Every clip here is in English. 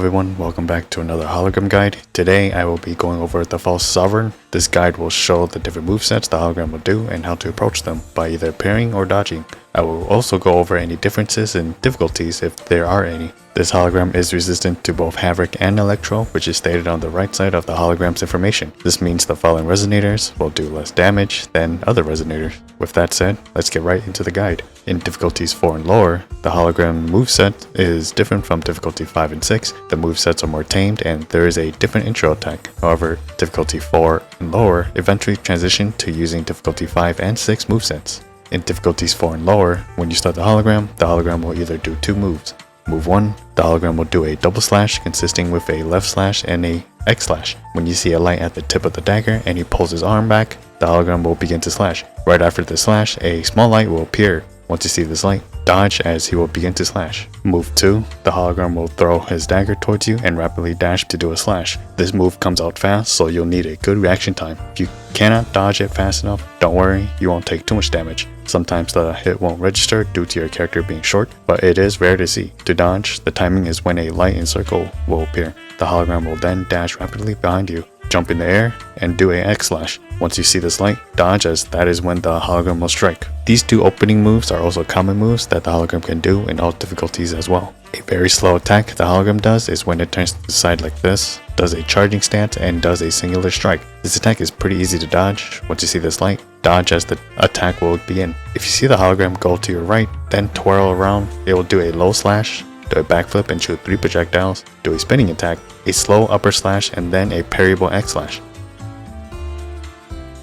everyone, welcome back to another hologram guide. Today I will be going over the false sovereign. This guide will show the different movesets the hologram will do and how to approach them by either parrying or dodging. I will also go over any differences in difficulties if there are any. This hologram is resistant to both Havoc and Electro, which is stated on the right side of the hologram's information. This means the following resonators will do less damage than other resonators. With that said, let's get right into the guide. In difficulties 4 and lower, the hologram moveset is different from difficulty 5 and 6. The movesets are more tamed and there is a different intro attack. However, difficulty 4 and lower eventually transition to using difficulty 5 and 6 movesets. In difficulties 4 and lower, when you start the hologram will either do two moves. Move 1, the hologram will do a double slash consisting with a left slash and a X slash. When you see a light at the tip of the dagger and he pulls his arm back, the hologram will begin to slash. Right after the slash, a small light will appear. Once you see this light, dodge as he will begin to slash. Move 2, the hologram will throw his dagger towards you and rapidly dash to do a slash. This move comes out fast, so you'll need a good reaction time. If you cannot dodge it fast enough, don't worry, you won't take too much damage. Sometimes the hit won't register due to your character being short, but it is rare to see. To dodge, the timing is when a light and circle will appear. The hologram will then dash rapidly behind you, jump in the air, and do a X slash. Once you see this light, dodge as that is when the hologram will strike. These two opening moves are also common moves that the hologram can do in all difficulties as well. A very slow attack the hologram does is when it turns to the side like this, does a charging stance, and does a singular strike. This attack is pretty easy to dodge. Once you see this light, dodge as the attack will begin. If you see the hologram go to your right, then twirl around, it will do a low slash, do a backflip and shoot 3 projectiles, do a spinning attack, a slow upper slash, and then a parryable X slash.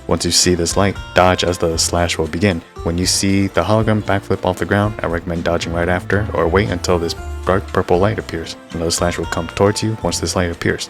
Once you see this light, dodge as the slash will begin. When you see the hologram backflip off the ground, I recommend dodging right after or wait until this dark purple light appears. Another slash will come towards you once this light appears.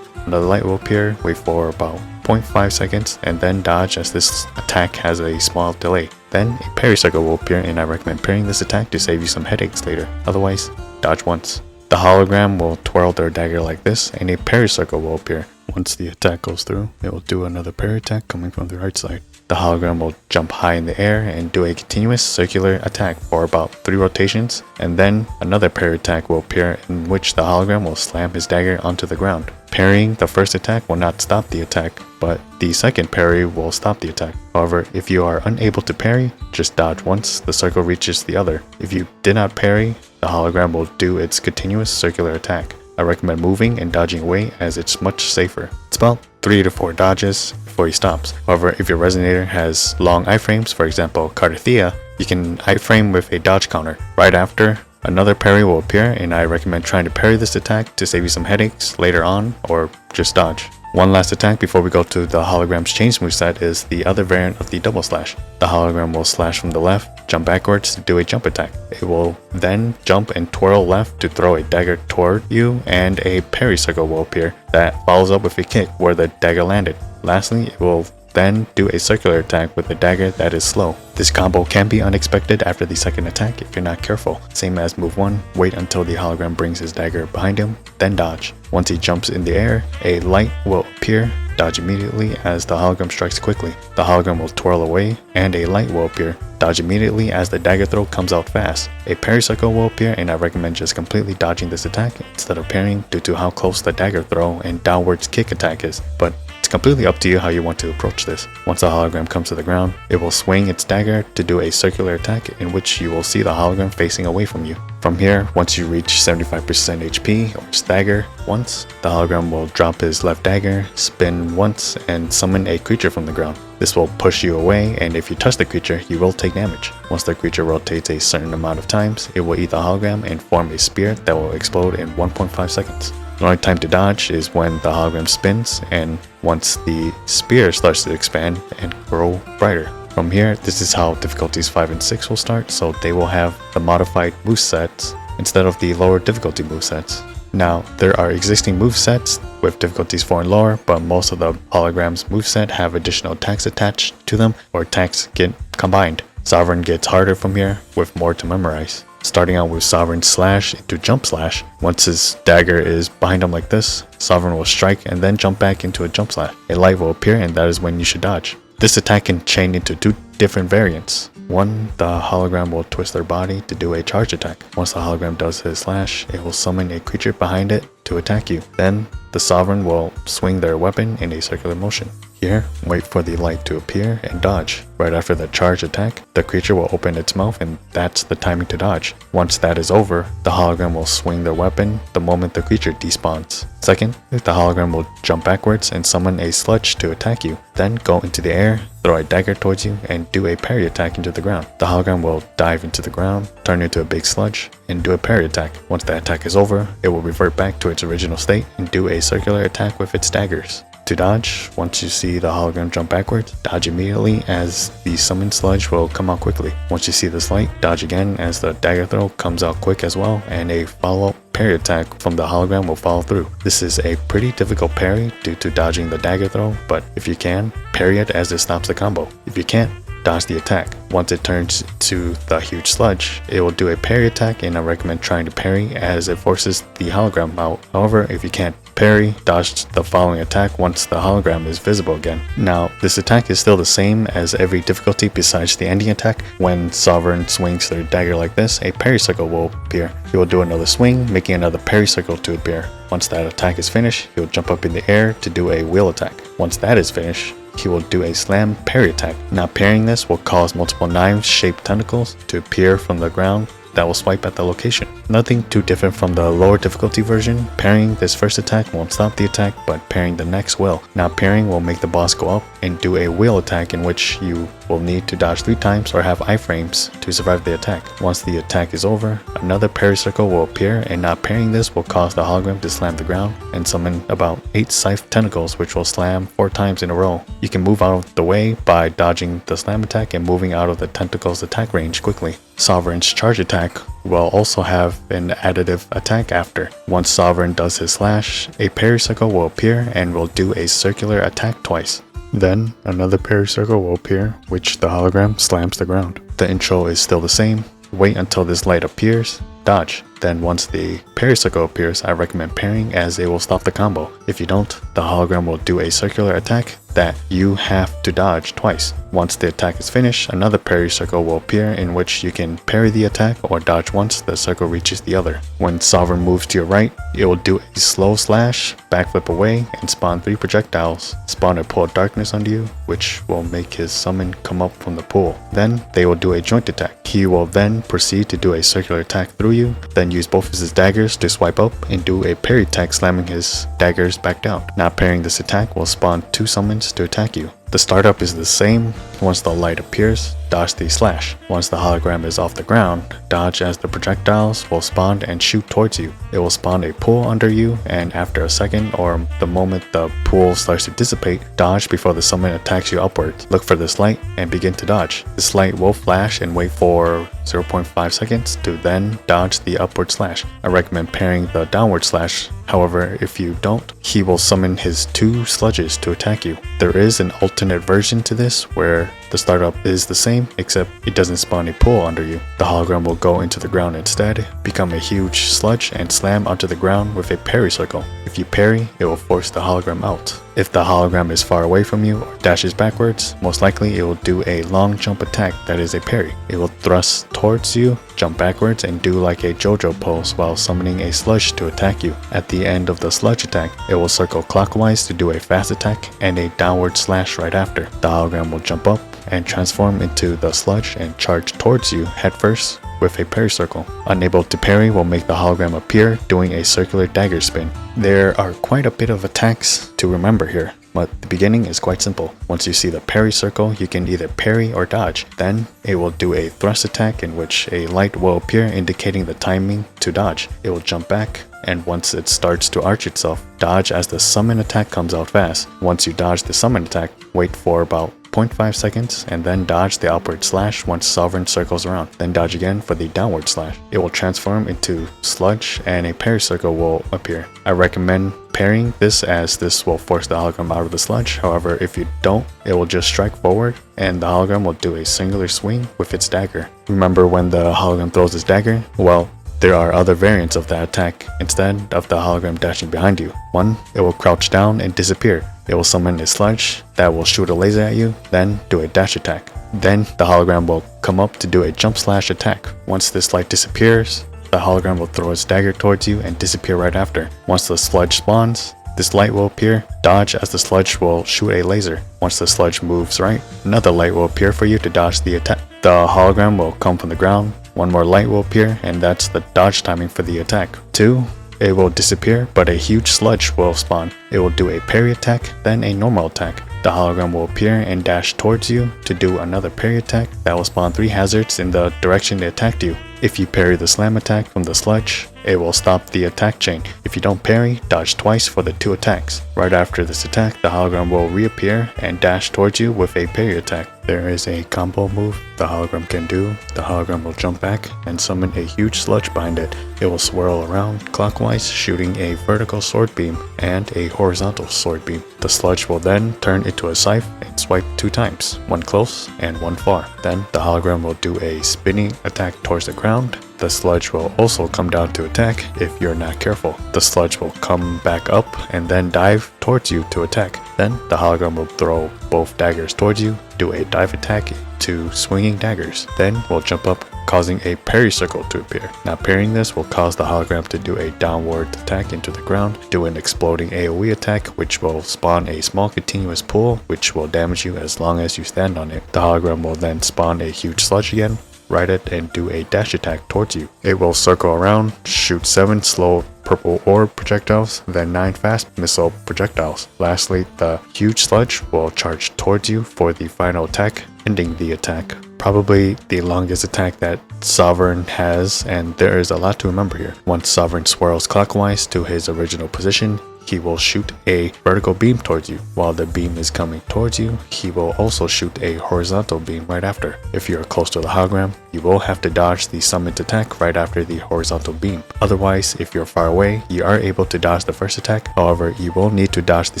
Another light will appear, wait for about 0.5 seconds, and then dodge as this attack has a small delay. Then a parry circle will appear and I recommend parrying this attack to save you some headaches later. Otherwise, dodge once. The hologram will twirl their dagger like this and a parry circle will appear. Once the attack goes through, it will do another parry attack coming from the right side. The hologram will jump high in the air and do a continuous circular attack for about 3 rotations, and then another parry attack will appear in which the hologram will slam his dagger onto the ground. Parrying the first attack will not stop the attack, but the second parry will stop the attack. However, if you are unable to parry, just dodge once the circle reaches the other. If you did not parry, the hologram will do its continuous circular attack. I recommend moving and dodging away as it's much safer. It's about 3 to 4 dodges before he stops. However, if your resonator has long iframes, for example Cardathea, you can iframe with a dodge counter. Right after, another parry will appear and I recommend trying to parry this attack to save you some headaches later on, or just dodge. One last attack before we go to the hologram's change moveset is the other variant of the double slash. The hologram will slash from the left, jump backwards to do a jump attack. It will then jump and twirl left to throw a dagger toward you, and a parry circle will appear that follows up with a kick where the dagger landed. Lastly, it will then do a circular attack with a dagger that is slow. This combo can be unexpected after the second attack if you're not careful. Same as move 1, wait until the hologram brings his dagger behind him, then dodge. Once he jumps in the air, a light will appear, dodge immediately as the hologram strikes quickly. The hologram will twirl away and a light will appear, dodge immediately as the dagger throw comes out fast. A parry circle will appear and I recommend just completely dodging this attack instead of parrying due to how close the dagger throw and downwards kick attack is, but it's completely up to you how you want to approach this. Once the hologram comes to the ground, it will swing its dagger to do a circular attack in which you will see the hologram facing away from you. From here, once you reach 75% HP or stagger once, the hologram will drop his left dagger, spin once, and summon a creature from the ground. This will push you away, and if you touch the creature, you will take damage. Once the creature rotates a certain amount of times, it will eat the hologram and form a spear that will explode in 1.5 seconds. The only time to dodge is when the hologram spins and once the spear starts to expand and grow brighter. From here, this is how difficulties 5 and 6 will start, so they will have the modified movesets instead of the lower difficulty movesets. Now, there are existing movesets with difficulties 4 and lower, but most of the hologram's moveset have additional attacks attached to them, or attacks get combined. Sovereign gets harder from here, with more to memorize. Starting out with Sovereign slash into jump slash. Once his dagger is behind him like this, Sovereign will strike and then jump back into a jump slash. A light will appear and that is when you should dodge. This attack can chain into 2 different variants. 1, the hologram will twist their body to do a charge attack. Once the hologram does his slash, it will summon a creature behind it to attack you. Then, the Sovereign will swing their weapon in a circular motion. Here, wait for the light to appear and dodge. Right after the charge attack, the creature will open its mouth and that's the timing to dodge. Once that is over, the hologram will swing their weapon the moment the creature despawns. Second, the hologram will jump backwards and summon a sludge to attack you. Then go into the air, throw a dagger towards you, and do a parry attack into the ground. The hologram will dive into the ground, turn into a big sludge, and do a parry attack. Once the attack is over, it will revert back to its original state and do a circular attack with its daggers. To dodge, once you see the hologram jump backwards, dodge immediately as the summoned sludge will come out quickly. Once you see this light, dodge again as the dagger throw comes out quick as well, and a follow-up parry attack from the hologram will follow through. This is a pretty difficult parry due to dodging the dagger throw, but if you can, parry it as it stops the combo. If you can't, dodge the attack. Once it turns to the huge sludge, it will do a parry attack, and I recommend trying to parry as it forces the hologram out. However, if you can't parry, dodge the following attack once the hologram is visible again. Now, this attack is still the same as every difficulty besides the ending attack. When Sovereign swings their dagger like this, a parry circle will appear. He will do another swing, making another parry circle to appear. Once that attack is finished, he will jump up in the air to do a wheel attack. Once that is finished, he will do a slam parry attack. Now, parrying this will cause multiple knife-shaped tentacles to appear from the ground that will swipe at the location. Nothing too different from the lower difficulty version. Parrying this first attack won't stop the attack, but parrying the next will. Now, parrying will make the boss go up and do a wheel attack in which you will need to dodge 3 times or have iframes to survive the attack. Once the attack is over, another parry circle will appear, and not parrying this will cause the hologram to slam the ground and summon about 8 scythe tentacles, which will slam 4 times in a row. You can move out of the way by dodging the slam attack and moving out of the tentacle's attack range quickly. Sovereign's charge attack will also have an additive attack after. Once Sovereign does his slash, a parry circle will appear and will do a circular attack twice. Then, another parry circle will appear, which the hologram slams the ground. The intro is still the same. Wait until this light appears, dodge. Then once the parry circle appears, I recommend parrying as it will stop the combo. If you don't, the hologram will do a circular attack that you have to dodge twice. Once the attack is finished, another parry circle will appear in which you can parry the attack or dodge once the circle reaches the other. When Sovereign moves to your right, it will do a slow slash, backflip away, and spawn 3 projectiles. Spawn a pool of darkness onto you, which will make his summon come up from the pool. Then they will do a joint attack. He will then proceed to do a circular attack through you, then use both of his daggers to swipe up and do a parry attack, slamming his daggers back down. Not parrying this attack will spawn 2 summons to attack you. The startup is the same. Once the light appears, dodge the slash. Once the hologram is off the ground, dodge as the projectiles will spawn and shoot towards you. It will spawn a pool under you, and after a second or the moment the pool starts to dissipate, dodge before the summon attacks you upwards. Look for this light and begin to dodge. This light will flash and wait for 0.5 seconds to then dodge the upward slash. I recommend parrying the downward slash. However, if you don't, he will summon his 2 sludges to attack you. There is an alternate version to this where the startup is the same, except it doesn't spawn a pool under you. The hologram will go into the ground instead, become a huge sludge, and slam onto the ground with a parry circle. If you parry, it will force the hologram out. If the hologram is far away from you or dashes backwards, most likely it will do a long jump attack that is a parry. It will thrust towards you, jump backwards, and do like a JoJo pose while summoning a sludge to attack you. At the end of the sludge attack, it will circle clockwise to do a fast attack and a downward slash right after. The hologram will jump up and transform into the sludge and charge towards you headfirst with a parry circle. Unable to parry will make the hologram appear doing a circular dagger spin. There are quite a bit of attacks to remember here, but the beginning is quite simple. Once you see the parry circle, you can either parry or dodge. Then it will do a thrust attack in which a light will appear indicating the timing to dodge. It will jump back, and once it starts to arch itself, dodge as the summon attack comes out fast. Once you dodge the summon attack, wait for about 0.5 seconds and then dodge the upward slash once Sovereign circles around. Then dodge again for the downward slash. It will transform into sludge and a parry circle will appear. I recommend parrying this as this will force the hologram out of the sludge. However, if you don't, it will just strike forward and the hologram will do a singular swing with its dagger. Remember when the hologram throws its dagger? Well, there are other variants of that attack instead of the hologram dashing behind you. 1, it will crouch down and disappear. It will summon a sludge that will shoot a laser at you, then do a dash attack. Then the hologram will come up to do a jump slash attack. Once this light disappears, the hologram will throw its dagger towards you and disappear right after. Once the sludge spawns, this light will appear. Dodge as the sludge will shoot a laser. Once the sludge moves right, another light will appear for you to dodge the attack. The hologram will come from the ground. One more light will appear, and that's the dodge timing for the attack. 2. It will disappear, but a huge sludge will spawn. It will do a parry attack, then a normal attack. The hologram will appear and dash towards you to do another parry attack that will spawn 3 hazards in the direction it attacked you. If you parry the slam attack from the sludge, it will stop the attack chain. If you don't parry, dodge twice for the 2 attacks. Right after this attack, the hologram will reappear and dash towards you with a parry attack. There is a combo move the hologram can do. The hologram will jump back and summon a huge sludge behind it. It will swirl around clockwise, shooting a vertical sword beam and a horizontal sword beam. The sludge will then turn into a scythe and swipe 2 times, one close and one far. Then the hologram will do a spinning attack towards the ground. The sludge will also come down to attack if you're not careful. The sludge will come back up and then dive towards you to attack. Then the hologram will throw both daggers towards you, do a dive attack to swinging daggers. Then will jump up, causing a parry circle to appear. Now parrying this will cause the hologram to do a downward attack into the ground, do an exploding AoE attack which will spawn a small continuous pool which will damage you as long as you stand on it. The hologram will then spawn a huge sludge again, ride it and do a dash attack towards you. It will circle around, shoot 7 slow purple orb projectiles, then 9 fast missile projectiles. Lastly, the huge sludge will charge towards you for the final attack, ending the attack. Probably the longest attack that Sovereign has, and there is a lot to remember here. Once Sovereign swirls clockwise to his original position, he will shoot a vertical beam towards you. While the beam is coming towards you, he will also shoot a horizontal beam right after. If you're close to the hologram, you will have to dodge the summoned attack right after the horizontal beam. Otherwise, if you're far away, you are able to dodge the first attack. However, you will need to dodge the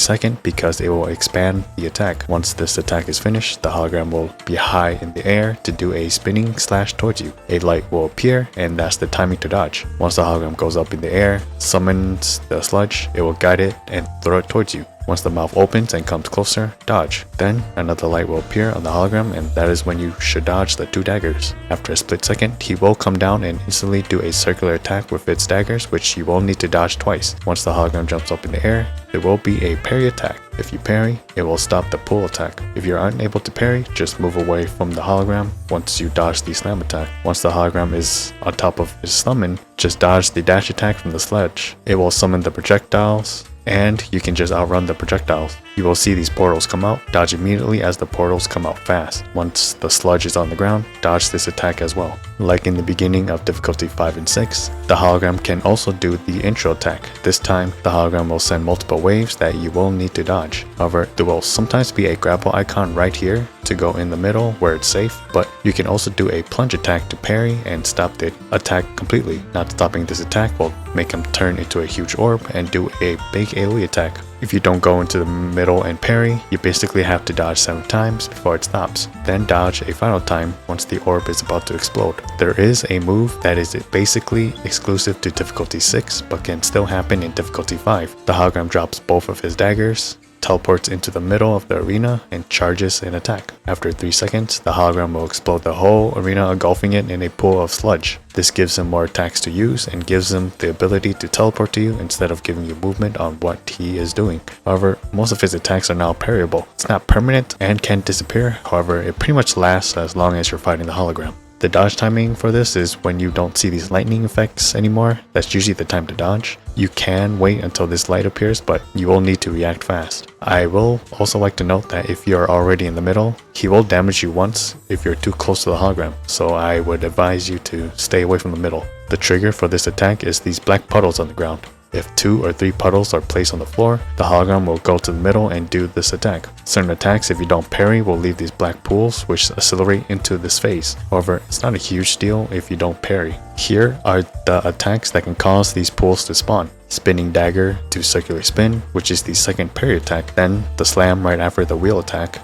second because it will expand the attack. Once this attack is finished, the hologram will be high in the air to do a spinning slash towards you. A light will appear, and that's the timing to dodge. Once the hologram goes up in the air, summons the sludge, it will guide it and throw it towards you. Once the mouth opens and comes closer, dodge. Then another light will appear on the hologram, and that is when you should dodge the 2 daggers. After a split second, he will come down and instantly do a circular attack with its daggers, which you will need to dodge twice. Once the hologram jumps up in the air, there will be a parry attack. If you parry, it will stop the pull attack. If you're unable to parry, just move away from the hologram once you dodge the slam attack. Once the hologram is on top of his summon, just dodge the dash attack from the sledge. It will summon the projectiles, and you can just outrun the projectiles. You will see these portals come out. Dodge immediately as the portals come out fast. Once the sludge is on the ground, dodge this attack as well. Like in the beginning of difficulty 5 and 6, the hologram can also do the intro attack. This time, the hologram will send multiple waves that you will need to dodge. However, there will sometimes be a grapple icon right here to go in the middle where it's safe, but you can also do a plunge attack to parry and stop the attack completely. Not stopping this attack will make him turn into a huge orb and do a big AoE attack. If you don't go into the middle and parry, you basically have to dodge 7 times before it stops. Then dodge a final time once the orb is about to explode. There is a move that is basically exclusive to difficulty 6 but can still happen in difficulty 5. The hologram drops both of his daggers, teleports into the middle of the arena, and charges an attack. After 3 seconds, the hologram will explode the whole arena, engulfing it in a pool of sludge. This gives him more attacks to use and gives him the ability to teleport to you instead of giving you movement on what he is doing. However, most of his attacks are now parryable. It's not permanent and can disappear, however, it pretty much lasts as long as you're fighting the hologram. The dodge timing for this is when you don't see these lightning effects anymore. That's usually the time to dodge. You can wait until this light appears, but you will need to react fast. I will also like to note that if you're already in the middle, he will damage you once if you're too close to the hologram, so I would advise you to stay away from the middle. The trigger for this attack is these black puddles on the ground. If 2 or 3 puddles are placed on the floor, the hologram will go to the middle and do this attack. Certain attacks, if you don't parry, will leave these black pools which accelerate into this phase. However, it's not a huge deal if you don't parry. Here are the attacks that can cause these pools to spawn. Spinning dagger to circular spin, which is the second parry attack, then the slam right after the wheel attack.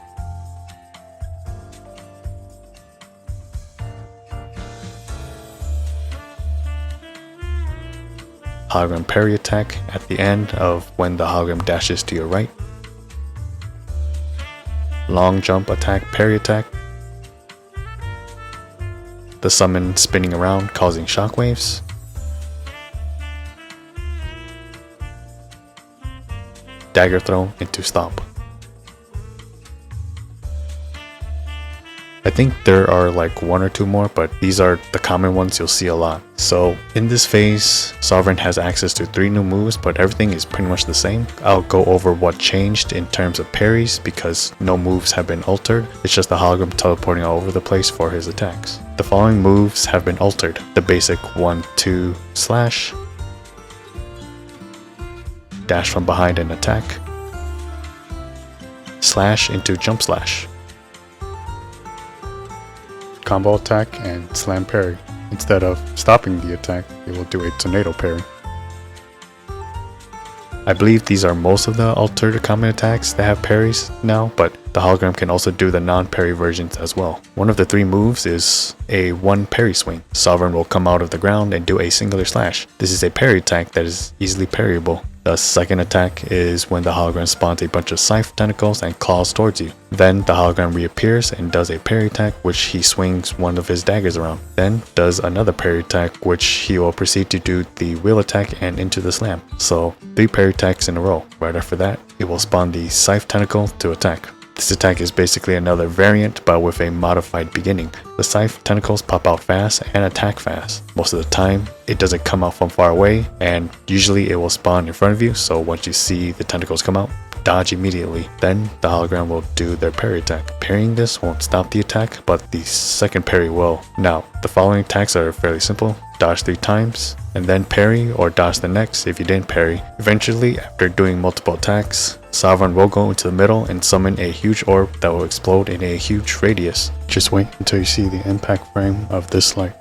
Hologram parry attack at the end of when the hologram dashes to your right. Long jump attack parry attack. the summon spinning around causing shockwaves. Dagger Throw into Stomp. I think there are like one or two more, but these are the common ones you'll see a lot. So in this phase, Sovereign has access to 3 new moves, but everything is pretty much the same. I'll go over what changed in terms of parries because no moves have been altered. It's just the hologram teleporting all over the place for his attacks. The following moves have been altered. The basic 1-2 slash, dash from behind and attack, slash into jump slash, combo attack and slam parry. Instead of stopping the attack, it will do a tornado parry. I believe these are most of the altered common attacks that have parries now, but the hologram can also do the non-parry versions as well. One of the 3 moves is a 1 parry swing. Sovereign will come out of the ground and do a singular slash. This is a parry attack that is easily parryable. The second attack is when the hologram spawns a bunch of scythe tentacles and claws towards you. Then the hologram reappears and does a parry attack which he swings one of his daggers around. Then does another parry attack which he will proceed to do the wheel attack and into the slam. So 3 parry attacks in a row. Right after that, it will spawn the scythe tentacle to attack. This attack is basically another variant but with a modified beginning. The scythe tentacles pop out fast and attack fast. Most of the time, it doesn't come out from far away, and usually it will spawn in front of you, so once you see the tentacles come out, dodge immediately. Then the hologram will do their parry attack. Parrying this won't stop the attack, but the second parry will. Now, the following attacks are fairly simple. Dodge 3 times, and then parry or dodge the next if you didn't parry. Eventually, after doing multiple attacks, Sovereign will go into the middle and summon a huge orb that will explode in a huge radius. Just wait until you see the impact frame of this light.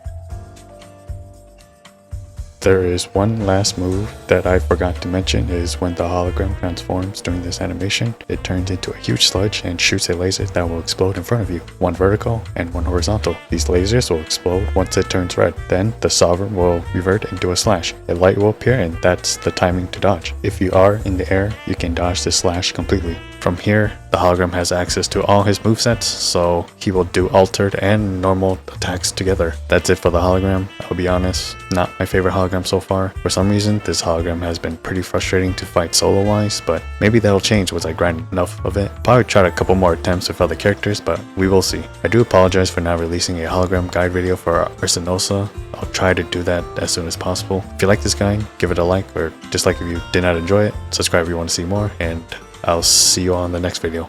There is one last move that I forgot to mention is when the hologram transforms during this animation, it turns into a huge sludge and shoots a laser that will explode in front of you. 1 vertical and 1 horizontal. These lasers will explode once it turns red. Then the Sovereign will revert and do a slash. A light will appear and that's the timing to dodge. If you are in the air, you can dodge the slash completely. From here, the hologram has access to all his movesets, so he will do altered and normal attacks together. That's it for the hologram. I'll be honest, not my favorite hologram so far. For some reason, this hologram has been pretty frustrating to fight solo-wise, but maybe that'll change once I grind enough of it. Probably tried a couple more attempts with other characters, but we will see. I do apologize for not releasing a hologram guide video for Ursa. I'll try to do that as soon as possible. If you like this guide, give it a like, or dislike if you did not enjoy it. Subscribe if you want to see more, and I'll see you on the next video.